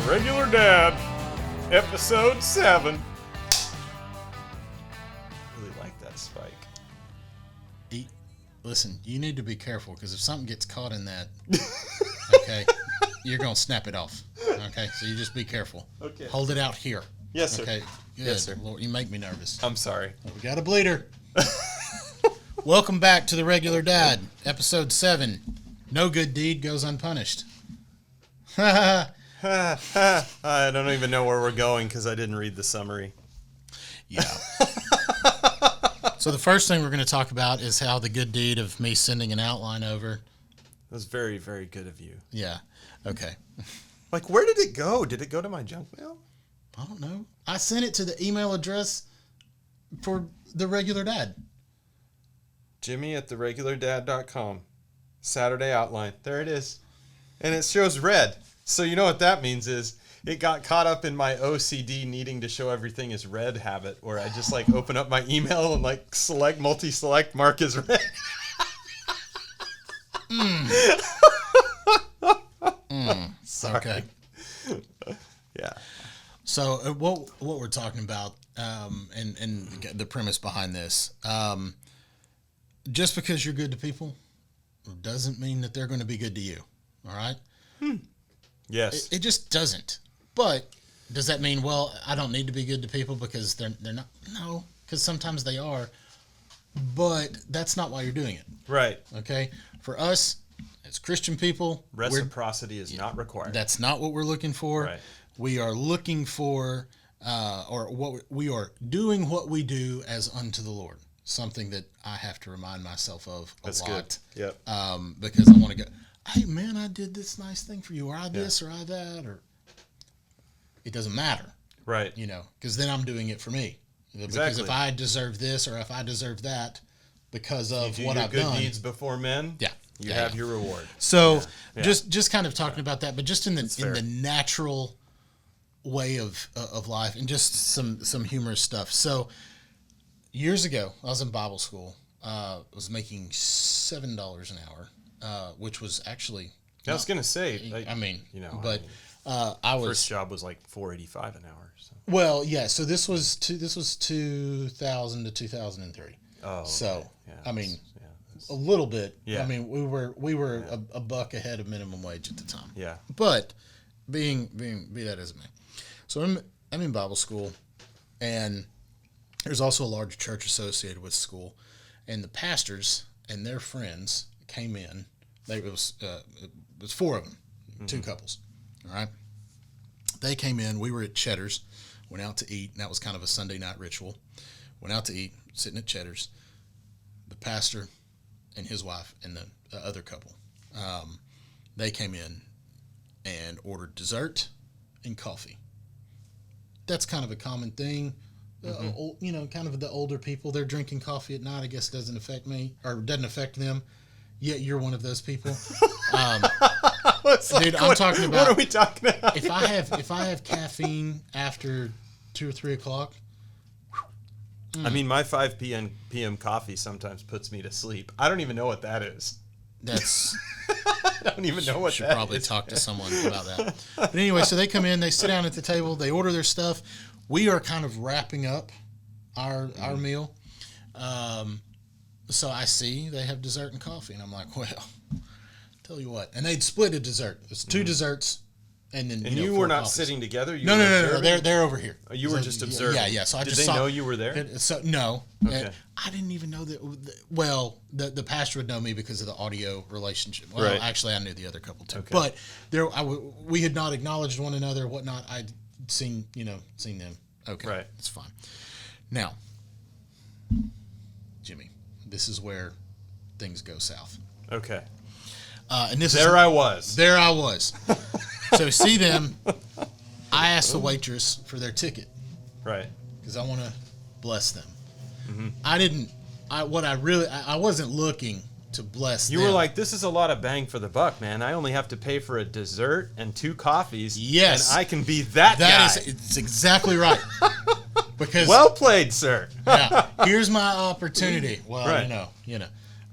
Regular Dad, episode 7. Really like that spike. Listen, you need to be careful because if something gets caught in that, okay, you're going to snap it off. Okay, so you just be careful. Okay. Hold it out here. Yes, sir. Okay, good. Yes, sir. Lord, you make me nervous. I'm sorry. We got a bleeder. Welcome back to The Regular Dad, episode 7. No good deed goes unpunished. I don't even know where we're going because I didn't read the summary. Yeah. So the first thing we're going to talk about is how the good deed of me sending an outline over. That was very, very good of you. Yeah. Okay. Like, where did it go? Did it go to my junk mail? I don't know. I sent it to the email address for The Regular Dad. Jimmy@theregulardad.com. Saturday outline. There it is. And it shows red. So you know what that means is it got caught up in my OCD needing to show everything as red habit, where I just like open up my email and like select, multi-select, mark as red. Sorry. Okay. Yeah. So what we're talking about, and the premise behind this, just because you're good to people doesn't mean that they're going to be good to you. All right? Yes. It just doesn't. But does that mean, well, I don't need to be good to people because they're not? No, because sometimes they are. But that's not why you're doing it. Right. Okay? For us, as Christian people, reciprocity is not required. That's not what we're looking for. Right. We are looking for, we are doing what we do as unto the Lord. Something that I have to remind myself of a That's lot. Good. Yep. Because I want to go, hey, man, I did this nice thing for you, or I this, or I that, or it doesn't matter. Right. You know, because then I'm doing it for me. Because Exactly. if I deserve this, or if I deserve that because of what I've done. done. Good deeds before men. Yeah. You have your reward. So Yeah. just kind of talking about that, but just in the natural way of life, and just some humorous stuff. So years ago, I was in Bible school. I was making $7 an hour, which was actually. I was gonna say. I was first job was like $4.85 an hour. So. Well, yeah. So this was 2000 to 2003. Oh. Okay. So yeah, I mean. A little bit. Yeah. I mean, we were a buck ahead of minimum wage at the time. Yeah. But be that as it may. So I'm in Bible school, and there's also a large church associated with school, and the pastors and their friends came in. It was 4 of them, 2 couples. All right. They came in. We were at Cheddar's, went out to eat, and that was kind of a Sunday night ritual. Went out to eat, sitting at Cheddar's. The pastor and his wife and the other couple, they came in and ordered dessert and coffee. That's kind of a common thing. Kind of the older people, they're drinking coffee at night. I guess doesn't affect me, or doesn't affect them. Yet you're one of those people. Dude, I'm talking about. What are we talking about? If I have caffeine after 2 or 3 o'clock. I mean, my 5 p.m. coffee sometimes puts me to sleep. I don't even know what that is. That's. I don't even know what that is. Should probably talk to someone about that. But anyway, so they come in, they sit down at the table, they order their stuff. We are kind of wrapping up our meal. So I see they have dessert and coffee, and I'm like, well, tell you what. And they'd split a dessert. It's 2 desserts. And then you were 4 not coffees. Sitting together? No. They're over here. Oh, you were just observing? Yeah. So Did they know you were there? So no. Okay. I didn't even know that. Well, the pastor would know me because of the audio relationship. Well, right. Actually, I knew the other couple too. Okay. But we had not acknowledged one another, whatnot. I'd seen them. Okay. Right. It's fine. Now, Jimmy, this is where things go south. Okay. And this There I was. So see them. I asked the waitress for their ticket. Right. Because I want to bless them. Mm-hmm. I wasn't looking to bless them. You were like, this is a lot of bang for the buck, man. I only have to pay for a dessert and 2 coffees. Yes. And I can be that guy. It's exactly right. Because well played, sir. yeah, here's my opportunity. Well, right.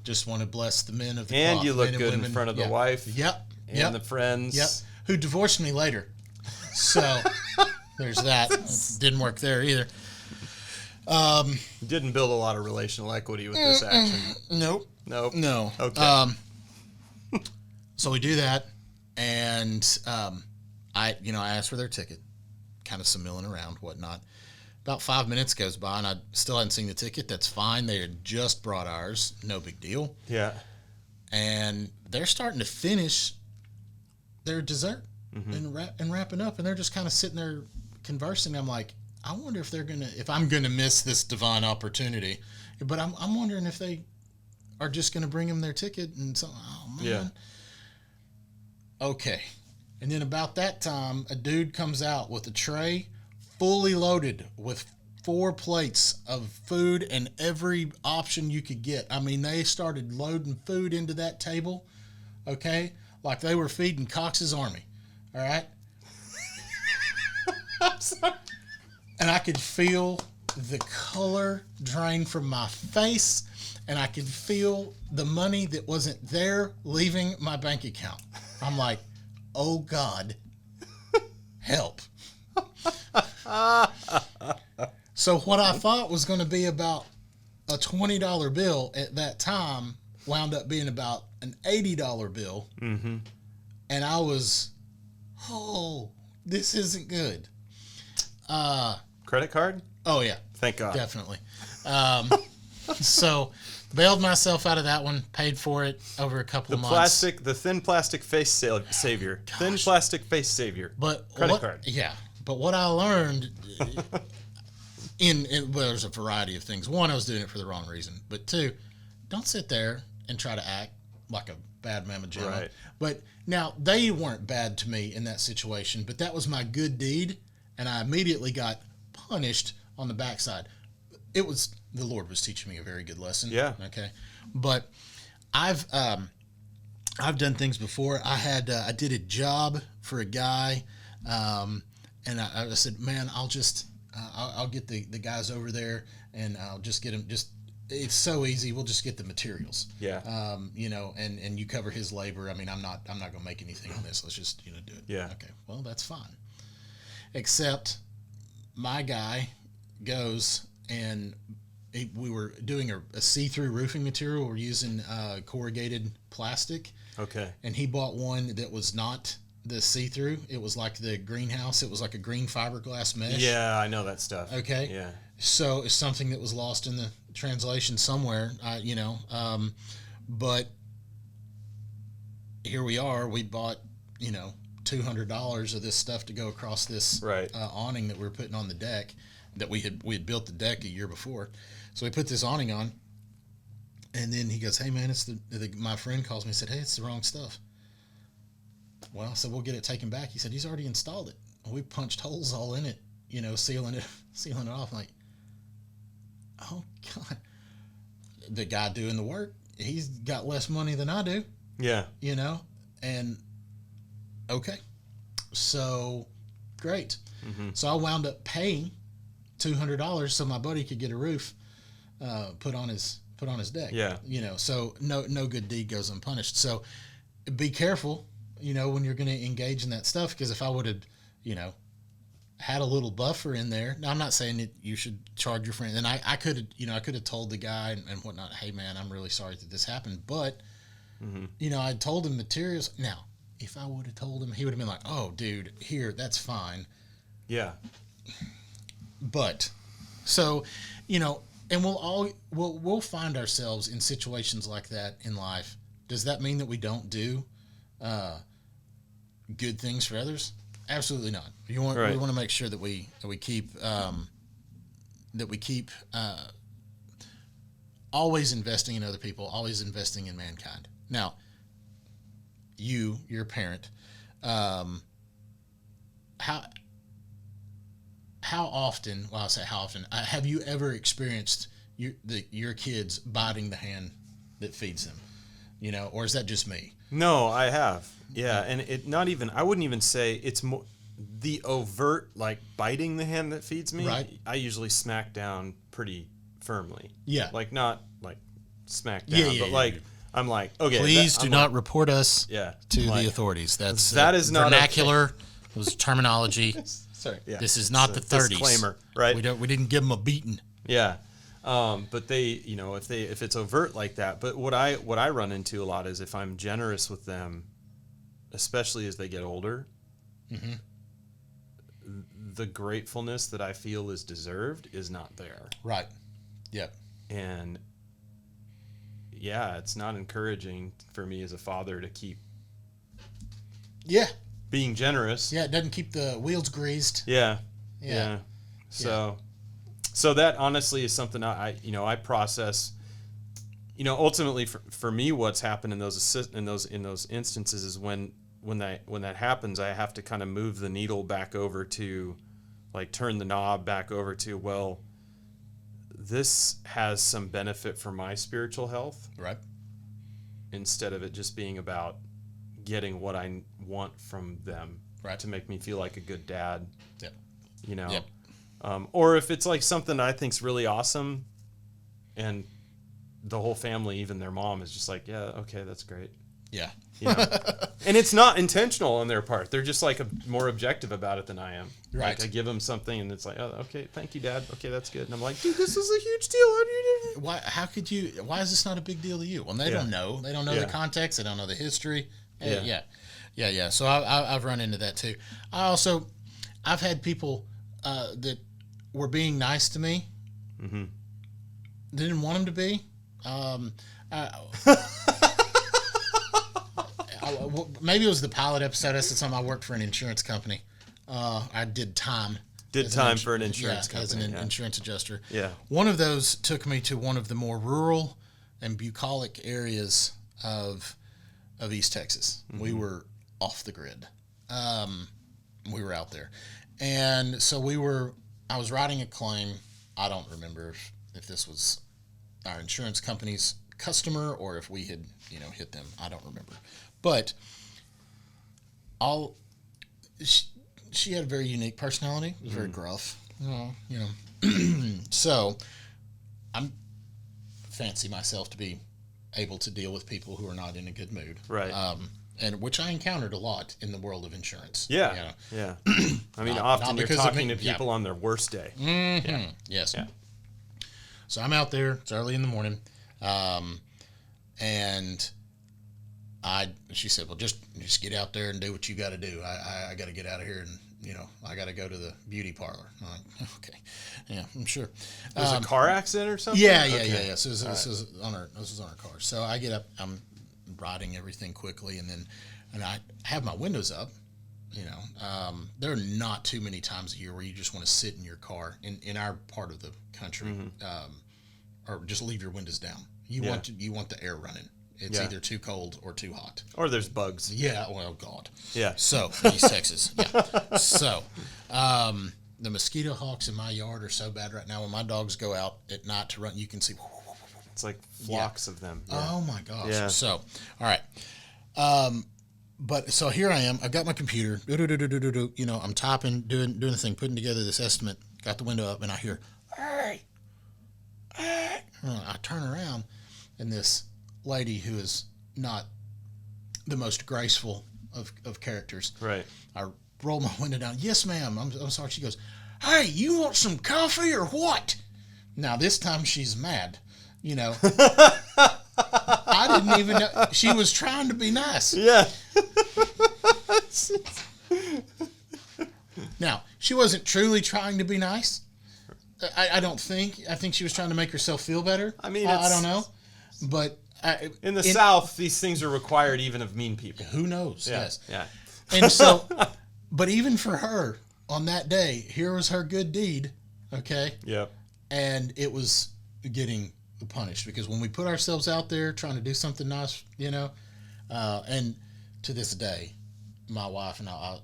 just want to bless the men of the And cloth, you look men and good women. in front of the wife. Yep. And the friends. Yep. Who divorced me later. So there's that. Didn't work there either. Didn't build a lot of relational equity with this action. Nope. No. Okay. Okay. So we do that, and I asked for their ticket, kind of some milling around, whatnot. About 5 minutes goes by, and I still hadn't seen the ticket. That's fine. They had just brought ours. No big deal. Yeah. And they're starting to finish their dessert and wrapping up, and they're just kind of sitting there conversing. I'm like, I wonder if I'm gonna miss this divine opportunity. But I'm wondering if they are just gonna bring them their ticket and so. Oh man. Yeah. Okay. And then about that time, a dude comes out with a tray fully loaded with 4 plates of food and every option you could get. I mean, they started loading food into that table, okay, like they were feeding Cox's Army, all right? I'm sorry. And I could feel the color drain from my face, and I could feel the money that wasn't there leaving my bank account. I'm like, oh, God, help. So what I thought was going to be about a $20 bill at that time wound up being about an $80 bill. Mm-hmm. And I was, this isn't good. Credit card? Oh, yeah. Thank God. Definitely. So bailed myself out of that one, paid for it over a couple of months. The thin plastic face savior. Thin plastic face savior. But credit card. Yeah. But what I learned well, there's a variety of things. One, I was doing it for the wrong reason. But 2, don't sit there and try to act like a bad mama jamma. Right. But now they weren't bad to me in that situation, but that was my good deed, and I immediately got punished on the backside. The Lord was teaching me a very good lesson. Yeah. Okay. But I've done things before. I did a job for a guy, and I said, man, I'll get the guys over there, and I'll just get them. It's so easy. We'll just get the materials. Yeah. And you cover his labor. I mean, I'm not gonna make anything on this. Let's just do it. Yeah. Okay. Well, that's fine. Except my guy goes and we were doing a see-through roofing material. We're using corrugated plastic. Okay. And he bought one that was not the see-through. It was like the greenhouse. It was like a green fiberglass mesh. Yeah, I know that stuff. Okay. Yeah. So it's something that was lost in the translation somewhere, but here we are. We bought, $200 of this stuff to go across this awning that we were putting on the deck. That we had built the deck a year before, so we put this awning on, and then he goes, "Hey man, it's my friend calls me and said, hey, it's the wrong stuff." Well, I said, we'll get it taken back. He said he's already installed it. We punched holes all in it, sealing it off. I'm like, oh God, the guy doing the work, he's got less money than I do. Yeah. And okay, so great. Mm-hmm. So I wound up paying $200 so my buddy could get a roof put on his deck. Yeah. So no good deed goes unpunished. So be careful, when you're going to engage in that stuff, because if I would have, had a little buffer in there. Now I'm not saying that you should charge your friend, and I could have told the guy and whatnot, hey man, I'm really sorry that this happened, but I told him materials. Now if I would have told him, he would have been like, oh dude, here, that's fine. Yeah. But so, and we'll find ourselves in situations like that in life. Does that mean that we don't do good things for others? Absolutely not. We want to make sure that we keep always investing in other people, always investing in mankind. Now, you're a parent. How often? Well, I'll say how often. Have you ever experienced your kids biting the hand that feeds them? Or is that just me? No, I have. Yeah, and I wouldn't even say it's more the overt, like biting the hand that feeds me. Right. I usually smack down pretty firmly. Yeah. Like not like smack down, but like I'm like, okay. Please do not report us to the authorities. That is not vernacular. okay. was terminology. Sorry. Yeah. This is not the It's a 30s. disclaimer, right? We didn't give them a beating. Yeah. But they, if it's overt like that, but what I run into a lot is if I'm generous with them, especially as they get older, Mm-hmm. the gratefulness that I feel is deserved is not there. Right. Yep. And yeah, it's not encouraging for me as a father to keep Yeah. being generous. Yeah. It doesn't keep the wheels greased. Yeah. Yeah. So that honestly is something I process. Ultimately for me, what's happened in those instances is when that happens, I have to kind of move the needle back over to, like, turn the knob back over to, well, this has some benefit for my spiritual health, Right. instead of it just being about getting what I want from them, Right. to make me feel like a good dad. Yep. Yep. Yep. Or if it's like something I think's really awesome, and the whole family, even their mom, is just like, yeah, okay, that's great. Yeah. And it's not intentional on their part. They're just like more objective about it than I am. Right. Like I give them something and it's like, oh, okay, thank you, Dad. Okay, that's good. And I'm like, dude, this is a huge deal. How do you do? Why is this not a big deal to you? Well, they don't know. They don't know the context. They don't know the history. Yeah. So I've run into that too. I've had people that were being nice to me. Mm-hmm. They didn't want them to be. Maybe it was the pilot episode. I said something. I worked for an insurance company. I did time. For an insurance company. As an insurance adjuster. Yeah. One of those took me to one of the more rural and bucolic areas of East Texas. Mm-hmm. We were off the grid. We were out there. And so I was writing a claim. I don't remember if this was our insurance company's customer or if we had, hit them. I don't remember. But she had a very unique personality. It was very gruff. So I'm fancy myself to be able to deal with people who are not in a good mood. Right. And which I encountered a lot in the world of insurance. Yeah. Yeah. I mean, often you're talking to people on their worst day. Mm-hmm. Yeah. Yes. Yeah. So I'm out there. It's early in the morning. And she said, well, just get out there and do what you got to do. I got to get out of here and, I got to go to the beauty parlor. I'm like, okay. Yeah, I'm sure. It was a car accident or something? Yeah. So this was on our car. So I get up, I'm riding everything quickly, and I have my windows up. There are not too many times a year where you just want to sit in your car in our part of the country, or just leave your windows down. You want the air running. It's either too cold or too hot. Or there's bugs. Yeah. Well, God. Yeah. So East Texas. Yeah. So the mosquito hawks in my yard are so bad right now. When my dogs go out at night to run, you can see. It's like flocks of them. Yeah. Oh my gosh. Yeah. So, all right. But so here I am. I've got my computer. I'm typing, doing the thing, putting together this estimate. Got the window up, and I hear, hey. I turn around, and this lady who is not the most graceful of characters. Right. I roll my window down. Yes, ma'am. I'm sorry. She goes, hey, you want some coffee or what? Now this time she's mad. I didn't even know. She was trying to be nice. Yeah. Now, she wasn't truly trying to be nice. I don't think. I think she was trying to make herself feel better. I mean, I don't know. But in the South, these things are required even of mean people. Who knows? Yeah. Yes. Yeah. And so, but even for her, on that day, here was her good deed. Okay. Yep. And it was getting punished, because when we put ourselves out there trying to do something nice, and to this day, my wife and I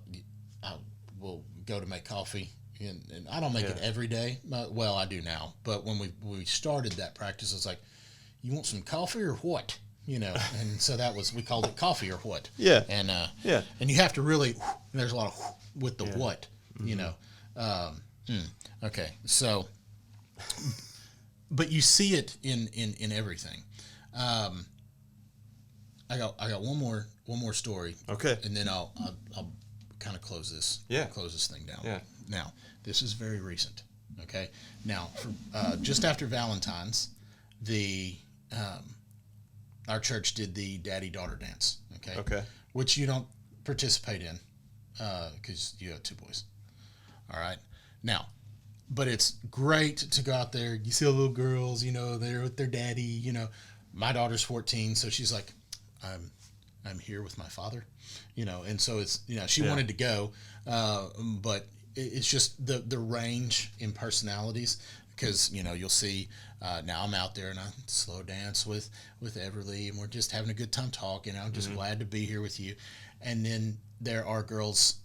will go to make coffee, and I don't make it every day. Well, I do now, but when we started that practice, it's like, you want some coffee or what? And so we called it coffee or what. Yeah. And and you have to really, there's a lot of with the what, okay, so. But you see it in everything. I got one more story. Okay. And then I'll kind of close this thing down. Yeah. Now, this is very recent. Okay. Now, for, just after Valentine's, our church did the daddy-daughter dance. Okay. Okay. Which you don't participate in because you have 2 boys. All right. Now, but it's great to go out there. You see the little girls, they're with their daddy. My daughter's 14, so she's like, I'm here with my father, and so it's, she wanted to go, but it's just the range in personalities, because, you'll see, now I'm out there and I slow dance with Everly, and we're just having a good time talking. I'm just glad to be here with you. And then there are girls,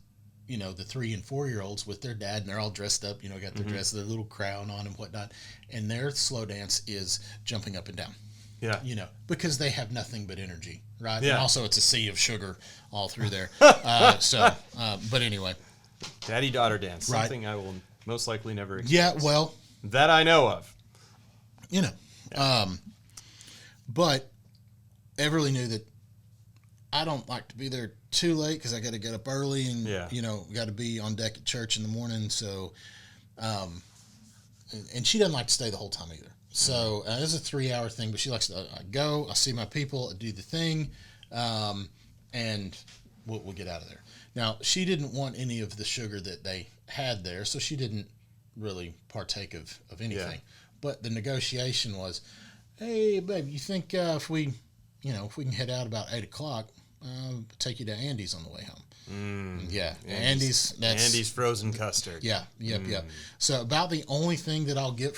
the 3 and 4-year-olds with their dad, and they're all dressed up, got their dress, their little crown on and whatnot. And their slow dance is jumping up and down. Yeah. Because they have nothing but energy, right? Yeah. And also it's a sea of sugar all through there. But anyway. Daddy-daughter dance. Right. Something I will most likely never Yeah, experience. well. That I know of. But Everly knew that I don't like to be there too late because I got to get up early and, got to be on deck at church in the morning. So, and she doesn't like to stay the whole time either. So it's a 3-hour thing, but she likes to go, I see my people, I do the thing, and we'll get out of there. Now, she didn't want any of the sugar that they had there, so she didn't really partake of anything. Yeah. But the negotiation was, hey, babe, you think if we can head out about 8 o'clock, take you to Andy's on the way home. Yeah, Andy's frozen custard. Yeah, yep. So about the only thing that I'll get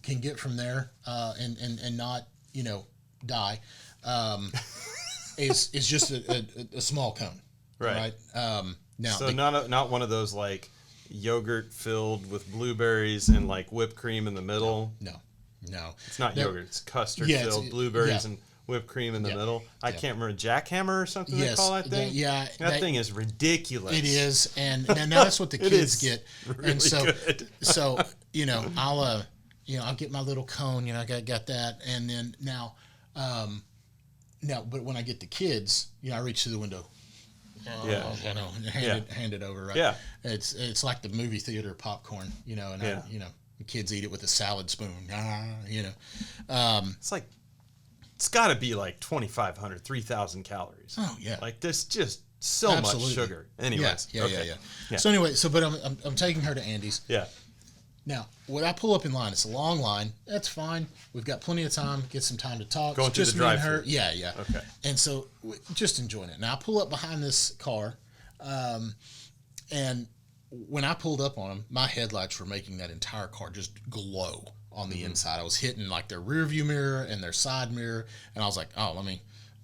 can get from there, and not die, is just a small cone. Right. Now, so not one of those like yogurt filled with blueberries and like whipped cream in the middle. No. It's not yogurt. It's custard filled blueberries and whipped cream in the middle. I can't remember, jackhammer or something they call that thing? That thing is ridiculous. It is, and now that's what the kids get. Really and so, good. so I'll get my little cone, I got that, and then now, but when I get the kids, I reach through the window. Hand it over, right? Yeah. It's like the movie theater popcorn, and the kids eat it with a salad spoon. It's like, it's got to be like 2,500, 3,000 calories. Oh yeah, like there's just so much sugar. Anyways, yeah. So anyway, but I'm taking her to Andy's. Yeah. Now, when I pull up in line, it's a long line. That's fine. We've got plenty of time. Get some time to talk. Going through the drive-thru. Yeah. Okay. And so, just enjoying it. Now, I pull up behind this car, and when I pulled up on them, my headlights were making that entire car just glow on the inside. I was hitting like their rear view mirror and their side mirror, and I was like, oh, let me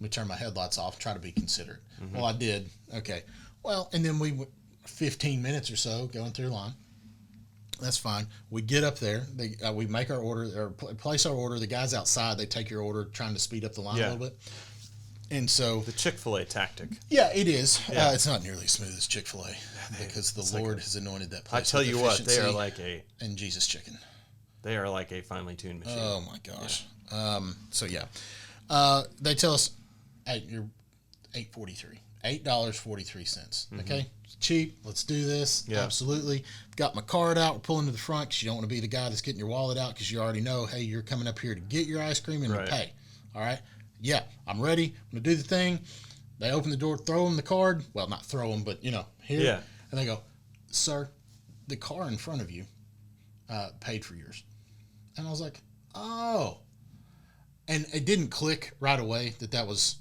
turn my headlights off, try to be considerate. Well, I did. Okay. Well, and then we went 15 minutes or so going through line. That's fine. We get up there. We make our order or place our order. The guys outside, they take your order, trying to speed up the line a little bit. And so the Chick-fil-A tactic. Yeah, it is. Yeah. It's not nearly as smooth as Chick-fil-A because the Lord has anointed that place. I tell you what, they are like and Jesus chicken. They are like a finely tuned machine. Oh my gosh. Yeah. So yeah, they tell us, hey, you're $8.43. Okay, it's cheap. Let's do this. Yeah. Absolutely. Got my card out. We're pulling to the front because you don't want to be the guy that's getting your wallet out because you already know, hey, you're coming up here to get your ice cream and to pay. All right. Yeah, I'm ready. I'm gonna do the thing. They open the door, throw them the card. Well, not throw them, but here. Yeah. And they go, sir, the car in front of you paid for yours. And I was like, oh. And it didn't click right away that was,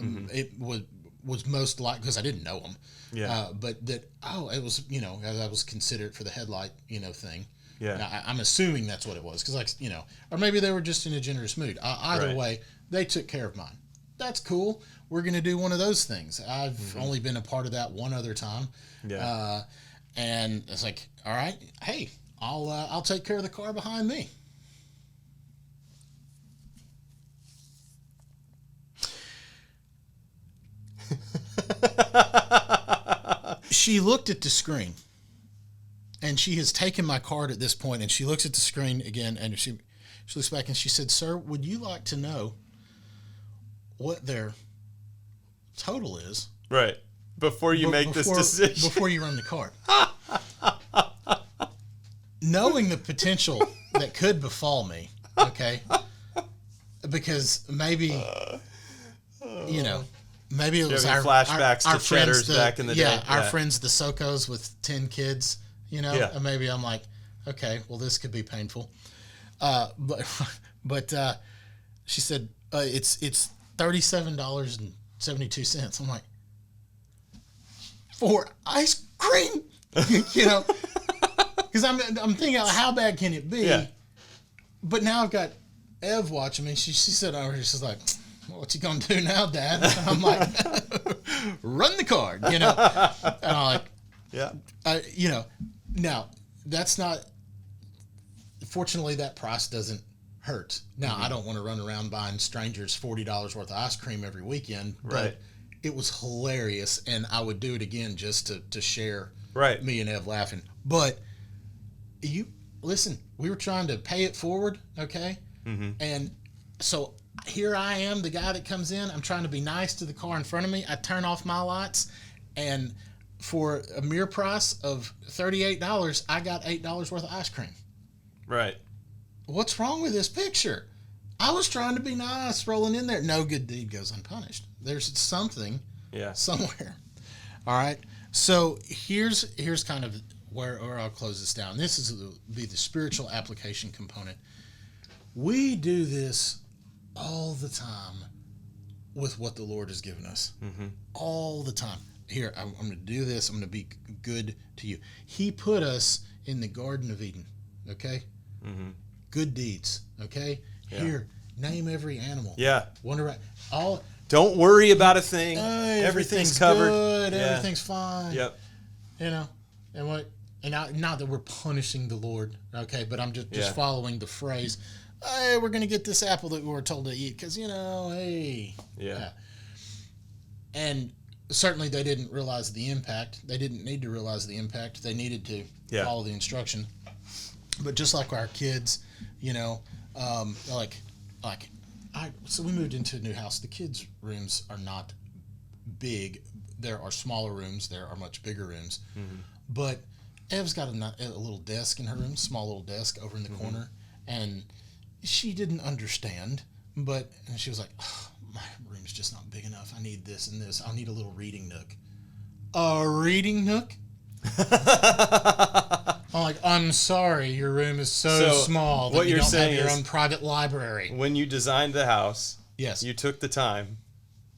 it was most likely, because I didn't know them. Yeah. But that, it was, as I was considerate for the headlight, thing. Yeah. Now, I'm assuming that's what it was. Because, or maybe they were just in a generous mood. Either way, they took care of mine. That's cool. We're going to do one of those things. I've only been a part of that one other time. Yeah. And it's like, all right, hey, I'll take care of the car behind me. She looked at the screen, and she has taken my card at this point, and she looks at the screen again, and she looks back and she said, sir, would you like to know what their total is? Right. before you make this decision. Before you run the card. Knowing the potential that could befall me, okay? Because maybe, maybe it was our flashbacks our to friends, Cheddar's back in the day. our friends, the Sokos with 10 kids, Yeah. and maybe I'm like, okay, well, this could be painful. But she said, it's $37.72. I'm like, for ice cream, because I'm thinking, how bad can it be? Yeah. But now I've got Ev watching me. She said over here, she's like, well, what you gonna do now, Dad? And I'm like, run the card, And I'm like, Yeah. Now that's not. Fortunately, that price doesn't hurt. Now I don't want to run around buying strangers $40 worth of ice cream every weekend. But Right. it was hilarious, and I would do it again just to share. Right. Me and Ev laughing, but you listen. We were trying to pay it forward, okay? Mm-hmm. And so here I am, the guy that comes in. I'm trying to be nice to the car in front of me. I turn off my lights, and for a mere price of $38, I got $8 worth of ice cream. Right. What's wrong with this picture? I was trying to be nice, rolling in there. No good deed goes unpunished. There's something somewhere. All right. So here's kind of where I'll close this down. This is be the spiritual application component. We do this all the time with what the Lord has given us. Mm-hmm. All the time. Here, I'm going to do this. I'm going to be good to you. He put us in the Garden of Eden. Okay? Mm-hmm. Good deeds. Okay? Yeah. Here, name every animal. Yeah. Wonder all. Don't worry about a thing. Everything's covered. Good. Yeah. Everything's fine. Yep. And not that we're punishing the Lord, okay, but I'm just following the phrase, hey, we're going to get this apple that we were told to eat because, hey. Yeah. And certainly they didn't realize the impact. They didn't need to realize the impact. They needed to follow the instruction. But just like our kids, so we moved into a new house. The kids' rooms are not big. There are smaller rooms. There are much bigger rooms. Mm-hmm. But Ev's got a little desk in her room, small little desk over in the corner. And she didn't understand. And she was like, my room's just not big enough. I need this and this. I'll need a little reading nook. A reading nook? I'm like, I'm sorry, your room is so small that you don't have your own private library. When you designed the house, yes, you took the time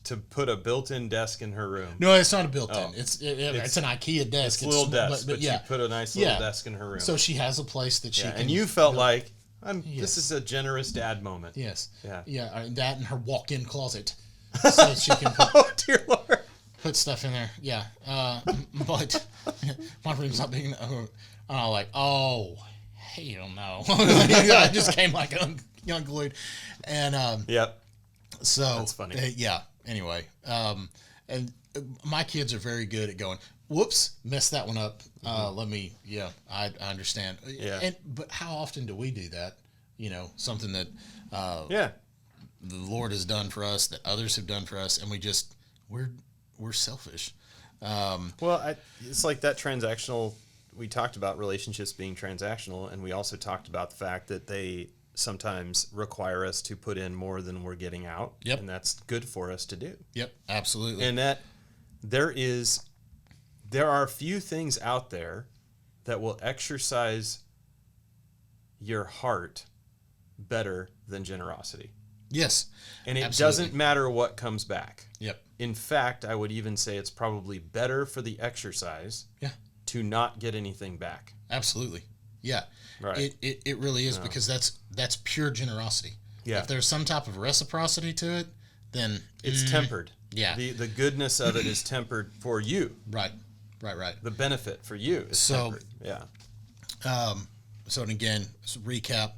to put a built-in desk in her room. No, it's not a built-in. It's an IKEA desk. It's a little desk, but you put a nice little desk in her room. So she has a place that she can. And you felt like, this is a generous dad moment. Yes. Yeah. Yeah, that and her walk-in closet. So she can put, oh, dear Lord. Put stuff in there. Yeah. But my room's not big enough. I'm like, oh, hell no. I just came like unglued. And yep. So that's funny. Anyway, and my kids are very good at going, whoops, messed that one up. I understand. Yeah. But how often do we do that? Something that the Lord has done for us, that others have done for us, and we're selfish. It's like that transactional. We talked about relationships being transactional, and we also talked about the fact that they sometimes require us to put in more than we're getting out. Yep. And that's good for us to do. Yep, absolutely. And that there are few things out there that will exercise your heart better than generosity. Yes. And it absolutely. Doesn't matter what comes back. Yep. In fact, I would even say it's probably better for the exercise to not get anything back. Absolutely. Yeah. Right. It really is, because that's pure generosity. Yeah. If there's some type of reciprocity to it, then it's tempered. Yeah. The goodness of it is tempered for you. Right. The benefit for you is tempered. Yeah. So again, recap.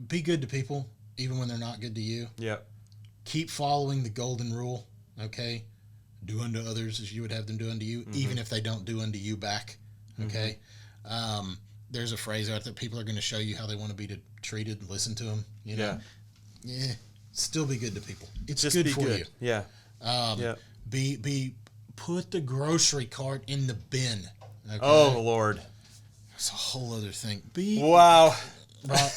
Be good to people, even when they're not good to you. Yep. Keep following the golden rule, okay? Do unto others as you would have them do unto you, even if they don't do unto you back, okay? There's a phrase out there, people are going to show you how they want to be treated, listen to them, Yeah. Still be good to people. It's just good be for good. you. Yeah. Put the grocery cart in the bin. Okay? Oh, Lord. It's a whole other thing. Wow. Rob,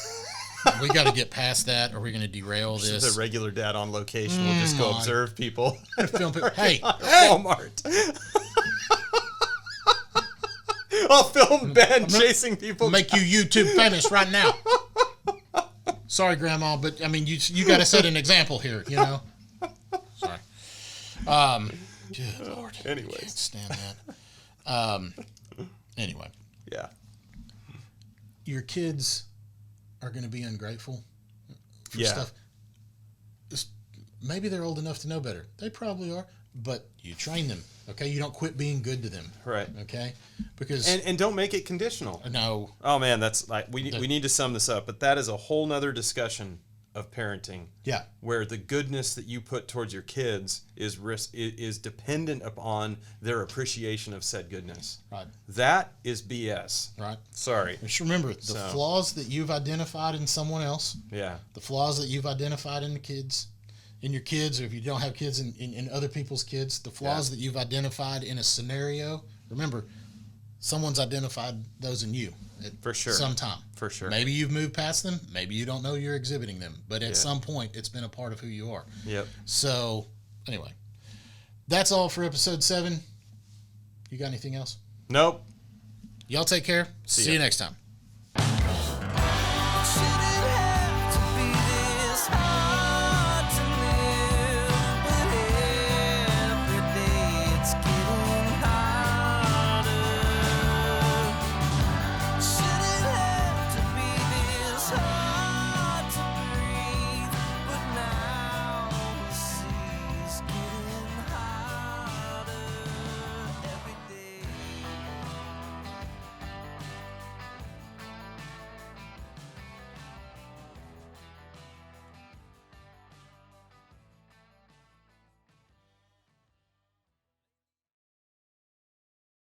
we got to get past that, or we're going to derail this. The regular dad on location will just go observe people. Film people. Hey, Walmart. I'll film Ben chasing people. Make you YouTube famous right now. Sorry, Grandma, but I mean, you got to set an example here, you know. Sorry. Good Lord. Anyways. Can't stand that. Anyway. Yeah. Your kids are going to be ungrateful for Yeah. stuff. Maybe they're old enough to know better. They probably are, but you train them, okay? You don't quit being good to them. Right. Okay? Because And don't make it conditional. no. Oh man, that's like we need to sum this up, but that is a whole nother discussion of parenting. Yeah. Where the goodness that you put towards your kids is dependent upon their appreciation of said goodness. Right. That is BS. Right. Sorry. Just remember, the flaws that you've identified in someone else, Yeah. the flaws that you've identified in your kids, or if you don't have kids, in other people's kids, the flaws that you've identified in a scenario, remember, someone's identified those in you For sure. sometime. For sure. Maybe you've moved past them. Maybe you don't know you're exhibiting them. But at some point, it's been a part of who you are. Yep. So, anyway, that's all for episode 7. You got anything else? Nope. Y'all take care. See ya. you next time.